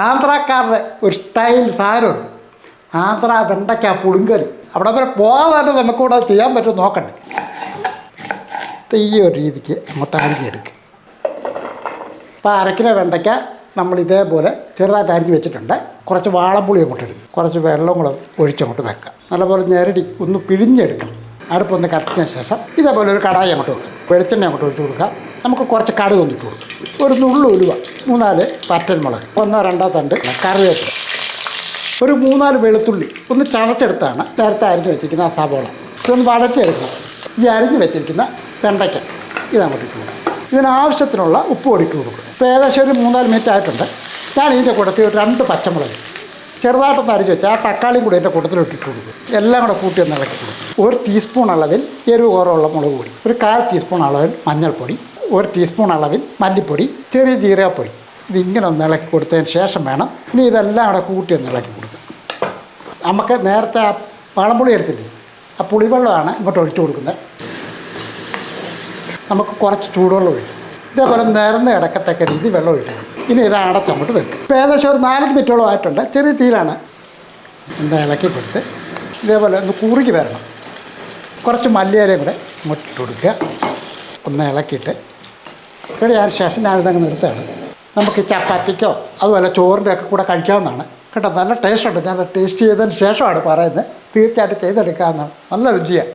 ആന്ധ്രാക്കാരുടെ ഒരു സ്റ്റൈൽ സാധനമുണ്ട്. ആന്ധ്ര വെണ്ടയ്ക്ക പുളുങ്കൽ. അവിടെ വരെ പോകാതെ നമുക്കിവിടെ ചെയ്യാൻ പറ്റും നോക്കണ്ടേ. ഈ ഒരു രീതിക്ക് അങ്ങോട്ട് അരിഞ്ഞെടുക്കുക. അപ്പോൾ അരക്കിലോ വെണ്ടയ്ക്ക നമ്മൾ ഇതേപോലെ ചെറുതായിട്ട് അരിഞ്ഞ് വെച്ചിട്ടുണ്ട്. കുറച്ച് വാളംപുളി അങ്ങോട്ട് എടുക്കും, കുറച്ച് വെള്ളം കൂടെ ഒഴിച്ചങ്ങോട്ട് വെക്കാം. നല്ലപോലെ ഞെരടി ഒന്ന് പിഴിഞ്ഞെടുക്കണം. അടുപ്പൊന്ന് കത്തിയതിന് ശേഷം ഇതേപോലെ ഒരു കടായി അങ്ങോട്ട് വെക്കും. വെളിച്ചെണ്ണ അങ്ങോട്ട് ഒഴിച്ച് കൊടുക്കുക. നമുക്ക് കുറച്ച് കടുക് ഒന്നിട്ട് കൊടുക്കും. ഒരു നുള്ളു ഉലുവ, 3-4 വറ്റൽമുളക്, 1-2 തണ്ട് കറിവേപ്പില, ഒരു 3-4 വെളുത്തുള്ളി ഒന്ന് ചതച്ചെടുത്താണ് നേരത്തെ അരിഞ്ഞ് വെച്ചിരിക്കുന്ന ആ സവോള. ഇതൊന്ന് വഴറ്റിയെടുക്കണം. ഈ അരിഞ്ഞ് വെച്ചിരിക്കുന്ന വെണ്ടയ്ക്ക ഇതങ്ങോട്ട് ഇട്ട് കൊടുക്കും. ഇതിനാവശ്യത്തിനുള്ള ഉപ്പ് കൂടി ഇട്ട് കൊടുക്കും. ഇപ്പോൾ ഏകദേശം ഒരു 3-4 മിനിറ്റ് ആയിട്ടുണ്ട്. ഞാൻ ഇതിൻ്റെ കൂട്ടത്തിൽ ഒരു 2 പച്ചമുളക് ചെറുതായിട്ടൊന്ന് അരിഞ്ഞ് വെച്ചാൽ ആ തക്കാളിയും കൂടി എൻ്റെ കൂട്ടത്തിൽ ഇട്ടിട്ട് കൊടുക്കും. എല്ലാം കൂടെ കൂട്ടി ഒന്ന് ഇളക്കി കൊടുക്കും. 1 ടീസ്പൂൺ അളവിൽ എരിവ് കുറവുള്ള മുളക് പൊടി, ഒരു 1/4 ടീസ്പൂൺ അളവിൽ മഞ്ഞൾപ്പൊടി, 1 ടീസ്പൂൺ അളവിൽ മല്ലിപ്പൊടി, ചെറിയ ജീരകപ്പൊടി. ഇതിങ്ങനെ ഒന്ന് ഇളക്കി കൊടുത്തതിന് ശേഷം വേണം ഇനി ഇതെല്ലാം കൂടെ കൂട്ടി ഒന്ന് ഇളക്കി കൊടുക്കുക. നമുക്ക് നേരത്തെ ആ വാളംപുളി എടുത്തില്ലേ, ആ പുളിവെള്ളമാണ് ഇങ്ങോട്ട് ഒഴിച്ചു കൊടുക്കുന്നത്. നമുക്ക് കുറച്ച് ചൂടുവെള്ളം ഒഴിക്കും. ഇതേപോലെ നിരന്ന് കിടക്കത്തക്ക രീതി വെള്ളം ഒഴിക്കണം. ഇനി ഇത് അടച്ചങ്ങോട്ട് വെക്കും. ഇപ്പോൾ ഏകദേശം ഒരു 4 മിനിറ്റോളം ആയിട്ടുണ്ട്. ചെറിയ തീയിലാണ്. എന്താ ഇളക്കി കൊടുത്ത് ഇതേപോലെ ഒന്ന് കുറുകി വരണം. കുറച്ച് മല്ലിയിലയും കൂടെ ഇങ്ങോട്ട് ഇട്ട് കൊടുക്കുക. ഒന്ന് ഇളക്കിയിട്ട് ഇവിടെ അതിന് ശേഷം ഞാനിതങ്ങ് നിർത്തുകയാണ്. നമുക്ക് ചപ്പാത്തിക്കോ അതുപോലെ ചോറിൻ്റെ ഒക്കെ കൂടെ കഴിക്കാവുന്നതാണ് കേട്ടോ. നല്ല ടേസ്റ്റ് ഉണ്ട്. ഞാൻ ടേസ്റ്റ് ചെയ്തതിന് ശേഷമാണ് പറയുന്നത്. തീർച്ചയായിട്ടും ചെയ്തെടുക്കാവുന്നതാണ്. നല്ല രുചിയാണ്.